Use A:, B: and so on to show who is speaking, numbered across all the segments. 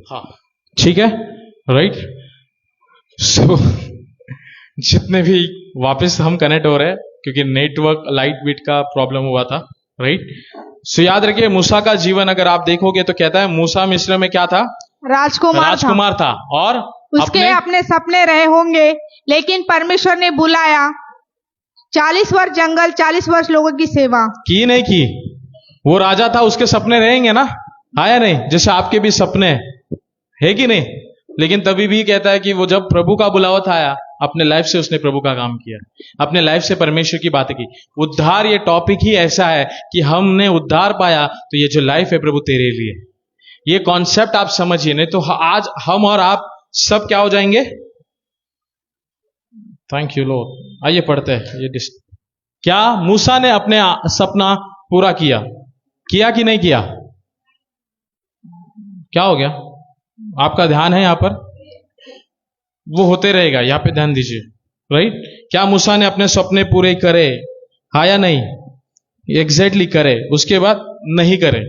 A: हाँ, ठीक है, राइट। सो जितने भी वापस हम कनेक्ट हो रहे हैं क्योंकि नेटवर्क लाइट बिट का प्रॉब्लम हुआ था, राइट। सो याद रखिए, मूसा का जीवन अगर आप देखोगे तो कहता है मूसा मिस्र में क्या था? राजकुमार था। और
B: उसके अपने सपने रहे होंगे, लेकिन परमेश्वर ने बुलाया 40 वर्ष जंगल, 40 वर्ष लोगों की सेवा
A: की नहीं की। वो राजा था, उसके सपने रहेंगे ना, आया नहीं? जैसे आपके भी सपने है कि नहीं? लेकिन तभी भी कहता है कि वो जब प्रभु का बुलावा था आया, अपने लाइफ से उसने प्रभु का काम किया, अपने लाइफ से परमेश्वर की बातें की। उद्धार ये टॉपिक ही ऐसा है कि हमने उद्धार पाया तो ये जो लाइफ है प्रभु तेरे लिए, ये कॉन्सेप्ट आप समझिए, नहीं तो आज हम और आप सब क्या हो जाएंगे? Thank you Lord. आइए पढ़ते हैं ये क्या मूसा ने अपने सपना पूरा किया कि नहीं किया? क्या हो गया? आपका ध्यान है यहां पर, वो होते रहेगा, यहां पे ध्यान दीजिए, राइट। क्या मूसा ने अपने सपने पूरे करे? हाँ या नहीं? एग्जैक्टली करे, उसके बाद नहीं करे।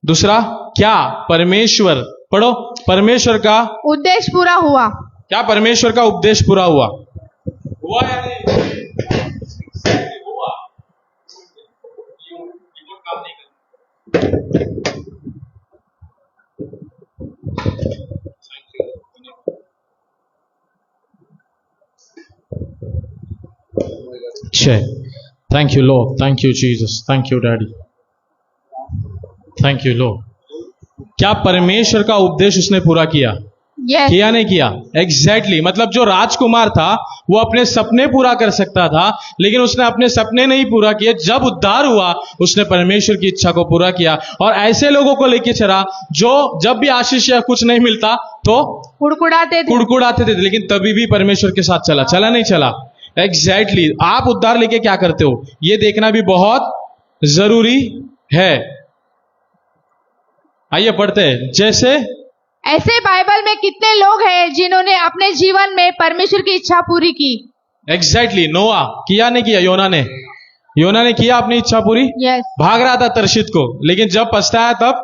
A: दूसरा क्या? परमेश्वर, पढ़ो, परमेश्वर का
B: उद्देश्य पूरा हुआ। क्या
A: परमेश्वर का उद्देश्य पूरा हुआ? हुआ या नहीं? हुआ। काम नहीं करता। Thank you Lord, thank you Jesus, thank you daddy, thank you Lord. क्या परमेश्वर का उपदेश उसने पूरा किया?
B: Yes.
A: किया नहीं किया? एग्जैक्टली मतलब जो राजकुमार था वो अपने सपने पूरा कर सकता था, लेकिन उसने अपने सपने नहीं पूरा किए। जब उद्धार हुआ उसने परमेश्वर की इच्छा को पूरा किया। और ऐसे लोगों को लेके चला जो जब भी आशीष या कुछ नहीं मिलता तो कुड़कुड़ाते थे, लेकिन तभी भी परमेश्वर के साथ चला नहीं चला? एग्जैक्टली आप उद्धार लेके क्या करते हो ये देखना भी बहुत जरूरी है। आइए पढ़ते हैं। जैसे
B: ऐसे बाइबल में कितने लोग हैं जिन्होंने अपने जीवन में परमेश्वर की इच्छा पूरी की?
A: एग्जैक्टली नोआ किया नहीं किया? योना ने किया अपनी इच्छा पूरी।
B: yes.
A: भाग रहा था तर्शीश को, लेकिन जब पछताया तब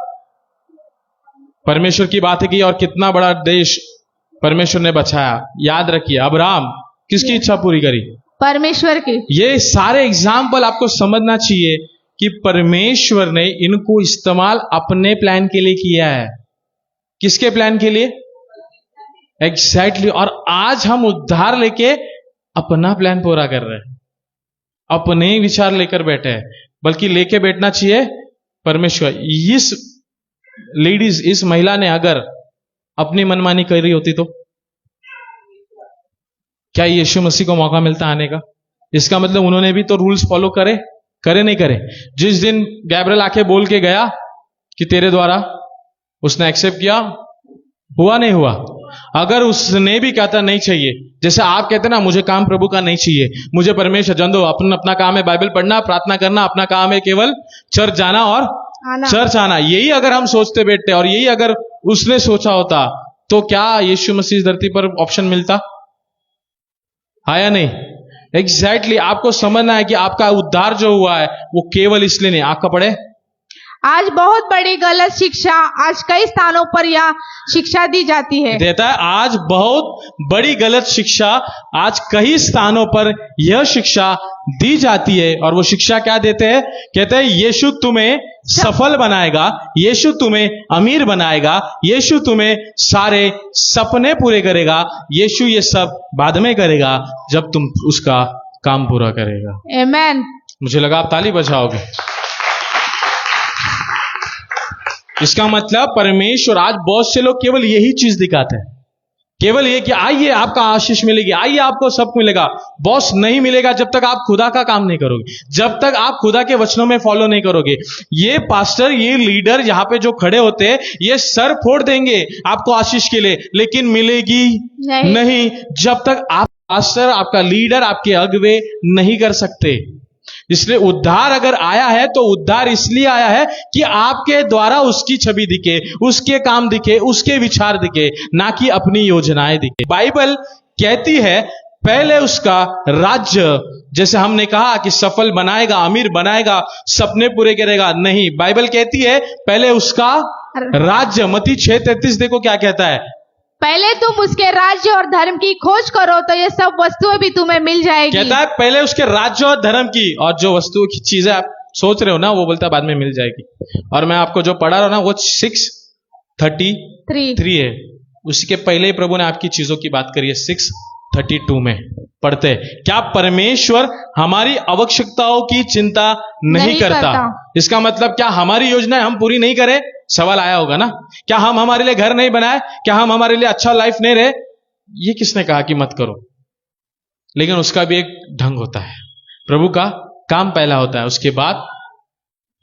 A: परमेश्वर की बातें की और कितना बड़ा देश परमेश्वर ने बचाया। याद रखिए, अब्राहम किसकी इच्छा पूरी करी?
B: परमेश्वर की। ये
A: सारे एग्जाम्पल आपको समझना चाहिए कि परमेश्वर ने इनको इस्तेमाल अपने प्लान के लिए किया है। किसके प्लान के लिए? एग्जैक्टली। और आज हम उद्धार लेके अपना प्लान पूरा कर रहे हैं, अपने विचार लेकर बैठे हैं, बल्कि लेके बैठना चाहिए परमेश्वर। इस लेडीज, इस महिला ने अगर अपनी मनमानी कर रही होती तो क्या यीशु मसीह को मौका मिलता आने का? इसका मतलब उन्होंने भी तो रूल्स फॉलो करे नहीं करे? जिस दिन गैब्रियल आके बोल के गया कि तेरे द्वारा, उसने एक्सेप्ट किया? हुआ नहीं हुआ? अगर उसने भी कहता नहीं चाहिए, जैसे आप कहते ना मुझे काम प्रभु का नहीं चाहिए, मुझे परमेश्वर जान दो, अपना काम है बाइबल पढ़ना, प्रार्थना करना, अपना काम है केवल चर्च जाना और चर्च आना, यही अगर हम सोचते बैठते और यही अगर उसने सोचा होता तो क्या यीशु मसीह धरती पर ऑप्शन मिलता? आया नहीं? एग्जैक्टली आपको समझना है कि आपका उद्धार जो हुआ है वो केवल इसलिए नहीं। आपका पढ़े।
B: आज बहुत बड़ी गलत शिक्षा, आज कई स्थानों पर यह शिक्षा दी जाती है।
A: देता है आज बहुत बड़ी गलत शिक्षा, आज कई स्थानों पर यह शिक्षा दी जाती है। और वो शिक्षा क्या देते हैं? कहते हैं यीशु तुम्हें सफल बनाएगा, यीशु तुम्हें अमीर बनाएगा, यीशु तुम्हें सारे सपने पूरे करेगा, यीशु ये सब बाद में करेगा जब तुम उसका काम पूरा करेगा।
B: आमेन।
A: मुझे लगा आप ताली बजाओगे। इसका मतलब परमेश्वर, आज बहुत से लोग केवल यही चीज दिखाते हैं, केवल ये कि आइए आपका आशीष मिलेगी, आइए आपको सब मिलेगा। बॉस नहीं मिलेगा जब तक आप खुदा का काम नहीं करोगे, जब तक आप खुदा के वचनों में फॉलो नहीं करोगे। ये पास्टर, ये लीडर यहाँ पे जो खड़े होते हैं, ये सर फोड़ देंगे आपको आशीष के लिए, लेकिन मिलेगी नहीं जब तक आप पास्टर, आपका लीडर, आपके अगुवे नहीं कर सकते। इसलिए उद्धार अगर आया है तो उद्धार इसलिए आया है कि आपके द्वारा उसकी छवि दिखे, उसके काम दिखे, उसके विचार दिखे, ना कि अपनी योजनाएं दिखे। बाइबल कहती है पहले उसका राज्य, जैसे हमने कहा कि सफल बनाएगा, अमीर बनाएगा, सपने पूरे करेगा, नहीं, बाइबल कहती है पहले उसका राज्य। मत्ती 6:33 देखो क्या कहता है।
B: पहले तुम उसके राज्य और धर्म की खोज करो तो ये सब वस्तुएं भी तुम्हें मिल जाएगी।
A: कहता है पहले उसके राज्य और धर्म की, और जो वस्तुओं की चीजें आप सोच रहे हो ना, वो बोलता है बाद में मिल जाएगी। और मैं आपको जो पढ़ा रहा हूं ना, वो 6:33 है। उसी के पहले ही प्रभु ने आपकी चीजों की बात करी है। 6:32 में पढ़ते हैं, क्या परमेश्वर हमारी आवश्यकताओं की चिंता नहीं करता? इसका मतलब क्या हमारी योजनाएं हम पूरी नहीं करें? सवाल आया होगा ना। क्या हम हमारे लिए घर नहीं बनाए? क्या हम हमारे लिए अच्छा लाइफ नहीं रहे? ये किसने कहा कि मत करो? लेकिन उसका भी एक ढंग होता है। प्रभु का काम पहला होता है, उसके बाद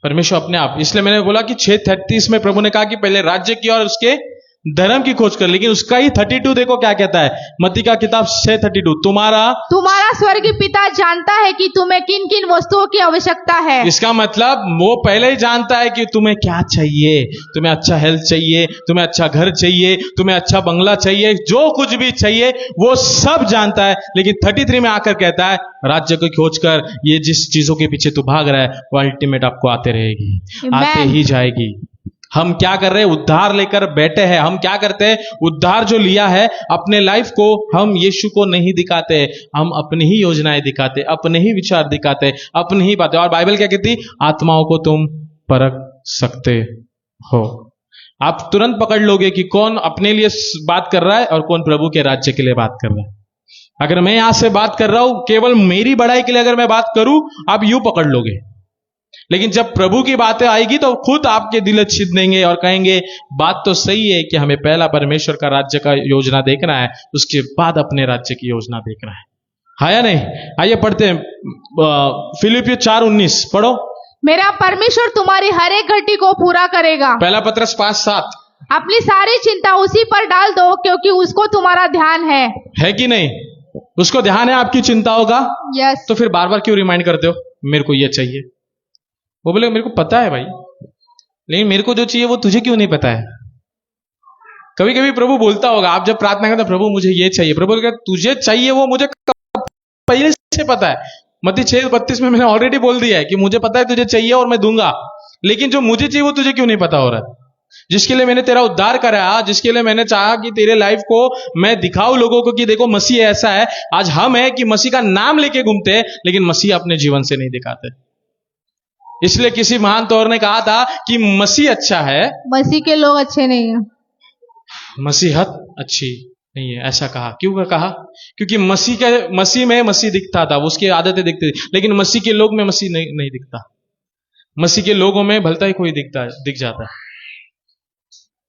A: परमेश्वर अपने आप। इसलिए मैंने बोला कि 6:33 में प्रभु ने कहा कि पहले राज्य की और उसके धर्म की खोज कर। लेकिन उसका ही 32 देखो क्या कहता है, मत्ती का किताब 6:32, तुम्हारा
B: स्वर्गीय पिता जानता है कि तुम्हें किन किन वस्तुओं की आवश्यकता है।
A: इसका मतलब वो पहले ही जानता है कि तुम्हें क्या चाहिए। तुम्हें अच्छा हेल्थ चाहिए, तुम्हें अच्छा घर चाहिए, तुम्हें अच्छा बंगला चाहिए, जो कुछ भी चाहिए वो सब जानता है। लेकिन 33 में आकर कहता है राज्य को खोज कर। ये जिस चीजों के पीछे तू भाग रहा है वो अल्टीमेट आपको आते रहेगी, आते ही जाएगी। हम क्या कर रहे हैं? उद्धार लेकर बैठे हैं। हम क्या करते हैं? उद्धार जो लिया है अपने लाइफ को हम यीशु को नहीं दिखाते, हम अपनी ही योजनाएं दिखाते, अपने ही विचार दिखाते, अपनी ही बातें। और बाइबल क्या कहती? आत्माओं को तुम परख सकते हो। आप तुरंत पकड़ लोगे कि कौन अपने लिए बात कर रहा है और कौन प्रभु के राज्य के लिए बात कर रहा है। अगर मैं यहां से बात कर रहा हूं केवल मेरी बड़ाई के लिए अगर मैं बात करूं, आप यूं पकड़ लोगे। लेकिन जब प्रभु की बातें आएगी तो खुद आपके दिल छिद देंगे और कहेंगे बात तो सही है कि हमें पहला परमेश्वर का राज्य का योजना देखना है, उसके बाद अपने राज्य की योजना देखना है या नहीं? आइए पढ़ते हैं फिलिपियों 4:19 पढ़ो।
B: मेरा परमेश्वर तुम्हारी हर एक घटी को पूरा करेगा।
A: पहला पत्रस 5:7,
B: अपनी सारी चिंता उसी पर डाल दो क्योंकि उसको तुम्हारा ध्यान है
A: कि नहीं? उसको ध्यान है आपकी चिंताओं का।
B: यस।
A: तो फिर बार बार क्यों रिमाइंड करते हो मेरे को ये चाहिए? वो बोले मेरे को पता है भाई, लेकिन मेरे को जो चाहिए वो तुझे क्यों नहीं पता है? कभी कभी प्रभु बोलता होगा, आप जब प्रार्थना करते प्रभु मुझे ये चाहिए, प्रभु बोलेगा तुझे चाहिए वो मुझे पहले से पता है। मत्ती 6:32 में मैंने ऑलरेडी बोल दिया है कि मुझे पता है तुझे चाहिए और मैं दूंगा। लेकिन जो मुझे चाहिए वो तुझे क्यों नहीं पता हो रहा है? जिसके लिए मैंने तेरा उद्धार कराया, जिसके लिए मैंने चाहा कि तेरे लाइफ को मैं दिखाऊं लोगों को कि देखो मसीह ऐसा है। आज हम है कि मसीह का नाम लेके घूमते हैं लेकिन मसीह अपने जीवन से नहीं दिखाते। इसलिए किसी महान तौर ने कहा था कि मसीह अच्छा है,
B: मसीह के लोग अच्छे नहीं है,
A: मसीहत अच्छी नहीं है। ऐसा कहा क्यों कहा? क्योंकि मसीह में मसीह दिखता था, उसकी आदतें दिखती थी, लेकिन मसीह के लोग में मसीह नहीं दिखता। मसीह के लोगों में भलता ही कोई दिख जाता है।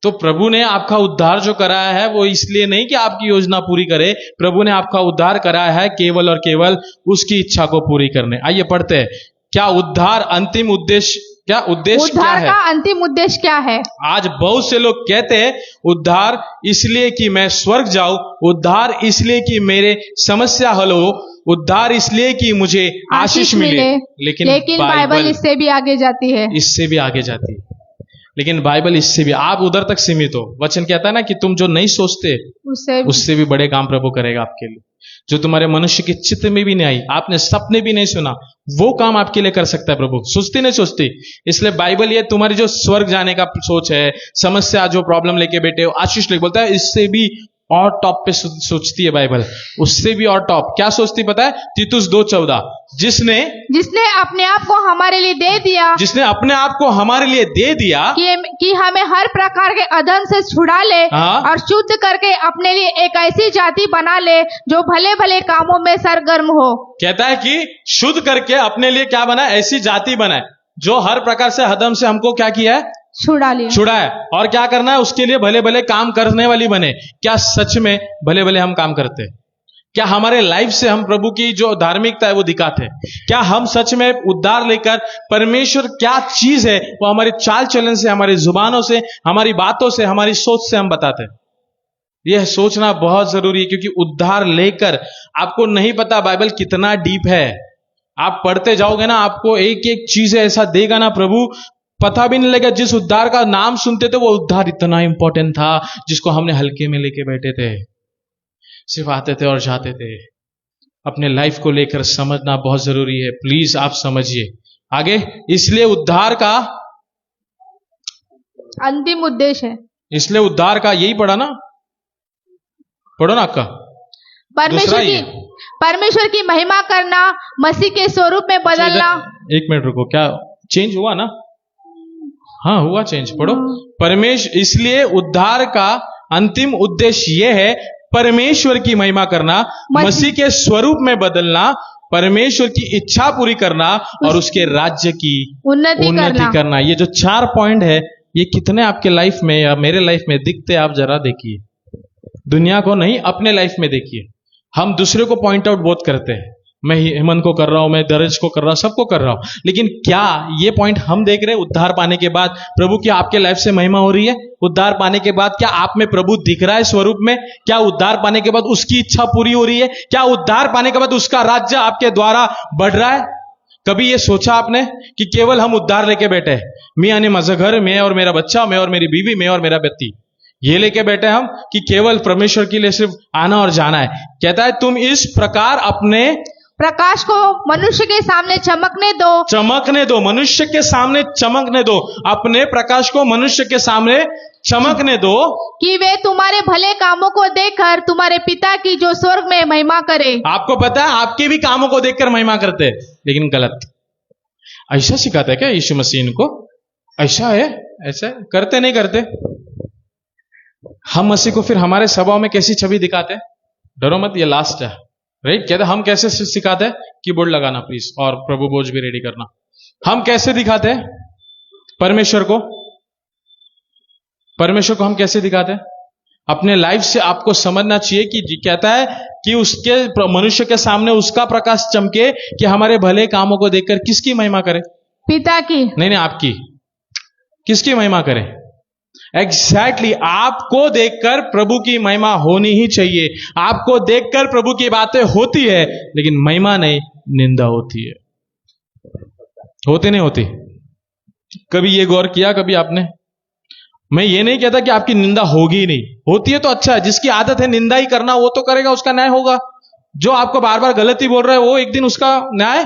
A: तो प्रभु ने आपका उद्धार जो कराया है वो इसलिए नहीं कि आपकी योजना पूरी करे, प्रभु ने आपका उद्धार कराया है केवल और केवल उसकी इच्छा को पूरी करने। आइए पढ़ते हैं, क्या उद्धार अंतिम उद्देश्य क्या है?
B: उद्धार का अंतिम उद्देश्य क्या है?
A: आज बहुत से लोग कहते हैं उद्धार इसलिए कि मैं स्वर्ग जाऊं, उद्धार इसलिए कि मेरे समस्या हल हो, उद्धार इसलिए कि मुझे आशीष मिले। लेकिन
B: बाइबल इससे भी आगे जाती है,
A: इससे भी आगे जाती है। लेकिन बाइबल इससे भी, आप उधर तक सीमित हो। वचन कहता है ना कि तुम जो नहीं सोचते उससे भी बड़े काम प्रभु करेगा आपके लिए। जो तुम्हारे मनुष्य के चित्त में भी नहीं आई, आपने सपने भी नहीं सुना, वो काम आपके लिए कर सकता है प्रभु। सोचती नहीं सोचती। इसलिए बाइबल ये तुम्हारी जो स्वर्ग जाने का सोच है, समस्या जो प्रॉब्लम लेके बैठे हो, आशीष लेके, बोलता है इससे भी और टॉप पे सोचती है बाइबल, उससे भी और टॉप। क्या सोचती पता है? तीतुस 2:14, जिसने
B: अपने आप को हमारे लिए दे दिया,
A: जिसने अपने आप को हमारे लिए दे दिया
B: कि हमें हर प्रकार के अधर्म से छुड़ा ले और शुद्ध करके अपने लिए एक ऐसी जाति बना ले जो भले भले कामों में सरगर्म हो। कहता
A: है कि शुद्ध करके अपने लिए क्या बनाए? ऐसी जाति बनाए जो हर प्रकार से अधर्म से हमको क्या किया है? छुड़ा है। और क्या करना है? उसके लिए भले भले काम करने वाली बने। क्या सच में भले भले हम काम करते हैं? क्या हमारे लाइफ से हम प्रभु की जो धार्मिकता है वो दिखाते हैं? क्या हम सच में उद्धार लेकर परमेश्वर क्या चीज है वो हमारे चाल चलन से, हमारी जुबानों से, हमारी बातों से, हमारी सोच से हम बताते हैं? यह सोचना बहुत जरूरी है, क्योंकि उद्धार लेकर आपको नहीं पता बाइबल कितना डीप है। आप पढ़ते जाओगे ना, आपको एक एक चीज ऐसा देगा ना प्रभु, पता भी नहीं लगेगा। जिस उद्धार का नाम सुनते थे वो उद्धार इतना इंपॉर्टेंट था जिसको हमने हल्के में लेके बैठे थे, सिर्फ आते थे और जाते थे। अपने लाइफ को लेकर समझना बहुत जरूरी है। प्लीज आप समझिए आगे। इसलिए उद्धार का
B: अंतिम उद्देश्य है।
A: इसलिए उद्धार का यही पढ़ा ना, पढ़ो ना आपका
B: परमेश्वर की महिमा करना, मसीह के स्वरूप में बदलना।
A: एक मिनट रुको, क्या चेंज हुआ ना? हाँ हुआ चेंज, पढ़ो। परमेश्वर, इसलिए उद्धार का अंतिम उद्देश्य यह है परमेश्वर की महिमा करना, मसीह के स्वरूप में बदलना, परमेश्वर की इच्छा पूरी करना और उसके राज्य की उन्नति करना। ये जो 4 पॉइंट है, ये कितने आपके लाइफ में या मेरे लाइफ में दिखते, आप जरा देखिए। दुनिया को नहीं, अपने लाइफ में देखिए। हम दूसरे को पॉइंट आउट बहुत करते हैं, मैं हेमंत को कर रहा हूं, मैं दरज को कर रहा हूं, सबको कर रहा हूं, लेकिन क्या ये पॉइंट हम देख रहे हैं? उद्धार पाने के बाद प्रभु की आपके लाइफ से महिमा हो रही है? उद्धार पाने के बाद क्या आप में प्रभु दिख रहा है स्वरूप में? क्या उद्धार पाने के बाद उसकी इच्छा पूरी हो रही है? क्या उद्धार पाने के बाद उसका राज्य आपके द्वारा बढ़ रहा है? कभी ये सोचा आपने कि केवल हम उद्धार लेके बैठे हैं, मैं यानी मजा घर, मैं और मेरा बच्चा, मैं और मेरी बीवी, मैं और मेरा व्यक्ति, ये लेके बैठे हम कि केवल परमेश्वर के लिए सिर्फ आना और जाना है? कहता है तुम इस प्रकार अपने
B: प्रकाश को मनुष्य के सामने चमकने दो,
A: मनुष्य के सामने चमकने दो, अपने प्रकाश को मनुष्य के सामने चमकने दो,
B: कि वे तुम्हारे भले कामों को देखकर तुम्हारे पिता की जो स्वर्ग में महिमा करे।
A: आपको पता है आपके भी कामों को देखकर महिमा करते हैं, लेकिन गलत। ऐसा सिखाता है क्या यीशु मसीह इनको? ऐसा है? ऐसा करते नहीं करते? हम मसीह को फिर हमारे सभाओं में कैसी छवि दिखाते हैं? डरो मत, ये लास्ट है, राइट? कहते हम कैसे सिखाते हैं? कीबोर्ड लगाना प्लीज, और प्रभु भोज भी रेडी करना। हम कैसे दिखाते हैं परमेश्वर को? हम कैसे दिखाते हैं? अपने लाइफ से आपको समझना चाहिए कि कहता है कि उसके मनुष्य के सामने उसका प्रकाश चमके कि हमारे भले कामों को देखकर किसकी महिमा करे?
B: पिता की।
A: नहीं, आपकी। किसकी महिमा करे? एग्जैक्टली आपको देखकर प्रभु की महिमा होनी ही चाहिए। आपको देखकर प्रभु की बातें होती है, लेकिन महिमा नहीं, निंदा होती है। होती नहीं होती? कभी ये गौर किया कभी आपने? मैं ये नहीं कहता कि आपकी निंदा होगी ही नहीं, होती है तो अच्छा है। जिसकी आदत है निंदा ही करना, वो तो करेगा, उसका न्याय होगा। जो आपको बार बार गलती बोल रहा है, वो एक दिन उसका न्याय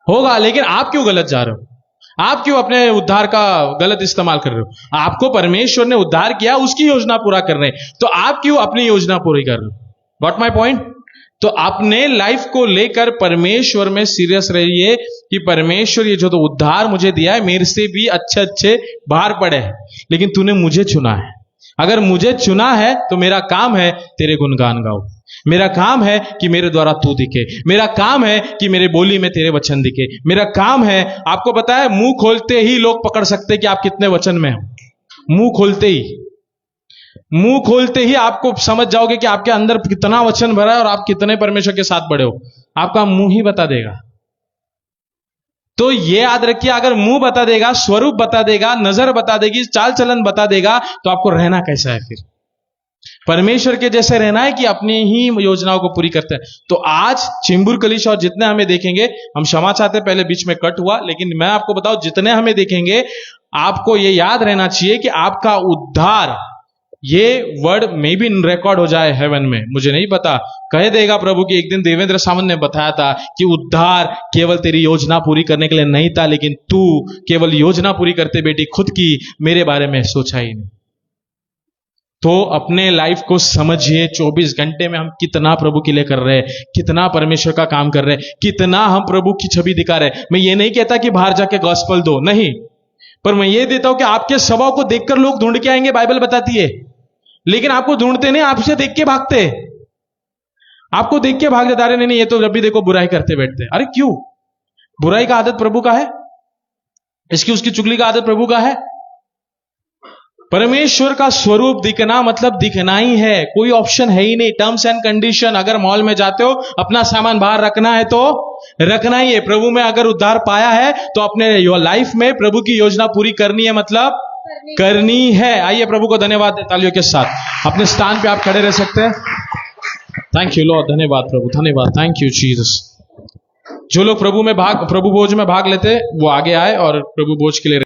A: होगा। लेकिन आप क्यों गलत जा रहे हो? आप क्यों अपने उद्धार का गलत इस्तेमाल कर रहे हो? आपको परमेश्वर ने उद्धार किया, उसकी योजना पूरा कर रहे हैं, तो आप क्यों अपनी योजना पूरी कर रहे हो? Got my point? तो अपने लाइफ को लेकर परमेश्वर में सीरियस रहिए कि परमेश्वर ये जो तो उद्धार मुझे दिया है, मेरे से भी अच्छे अच्छे बाहर पड़े हैं, लेकिन तूने मुझे चुना है। अगर मुझे चुना है तो मेरा काम है तेरे गुणगान गाओ, मेरा काम है कि मेरे द्वारा तू दिखे, मेरा काम है कि मेरे बोली में तेरे वचन दिखे, मेरा काम है। आपको पता है मुंह खोलते ही लोग पकड़ सकते कि आप कितने वचन में हो। मुंह खोलते ही आपको समझ जाओगे कि आपके अंदर कितना वचन भरा है और आप कितने परमेश्वर के साथ बड़े हो। आपका मुंह ही बता देगा। तो ये याद रखिए, अगर मुंह बता देगा, स्वरूप बता देगा, नजर बता देगी, चाल चलन बता देगा, तो आपको रहना कैसा है? फिर परमेश्वर के जैसे रहना है कि अपनी ही योजनाओं को पूरी करते हैं। तो आज चिंबुर कलीसिया और जितने हमें देखेंगे, हम क्षमा चाहते पहले बीच में कट हुआ, लेकिन मैं आपको बताऊं जितने हमें देखेंगे, आपको ये याद रहना चाहिए कि आपका उद्धार, ये वर्ड में भी रिकॉर्ड हो जाए हेवन में। मुझे नहीं पता, कह देगा प्रभु कि एक दिन देवेंद्र सावंत ने बताया था कि उद्धार केवल तेरी योजना पूरी करने के लिए नहीं था, लेकिन तू केवल योजना पूरी करते बेटी खुद की, मेरे बारे में सोचा ही नहीं। तो अपने लाइफ को समझिए, 24 घंटे में हम कितना प्रभु के लिए कर रहे हैं, कितना परमेश्वर का काम कर रहे हैं, कितना हम प्रभु की छवि दिखा रहे हैं। मैं ये नहीं कहता कि बाहर जाके गॉस्पल दो, नहीं, पर मैं ये देता हूं कि आपके स्वभाव को देखकर लोग ढूंढ के आएंगे, बाइबल बताती है। लेकिन आपको ढूंढते नहीं, आपसे देख के भागते। आपको देख के भाग जाते, नहीं ये तो जब भी देखो बुराई करते बैठते। अरे क्यों? बुराई का आदत प्रभु का है, इसकी उसकी चुगली का आदत प्रभु का है। परमेश्वर का स्वरूप दिखना मतलब दिखना ही है, कोई ऑप्शन है ही नहीं। टर्म्स एंड कंडीशन, अगर मॉल में जाते हो अपना सामान बाहर रखना है तो रखना ही है। प्रभु में अगर उद्धार पाया है तो अपने लाइफ में प्रभु की योजना पूरी करनी है, मतलब करनी है। आइए प्रभु को धन्यवाद दें तालियों के साथ। अपने स्थान पे आप खड़े रह सकते हैं। थैंक यू लॉर्ड, धन्यवाद प्रभु, धन्यवाद, थैंक यू जीसस। जो लोग प्रभु भोज में भाग लेते वो आगे आए और प्रभु भोज के लिए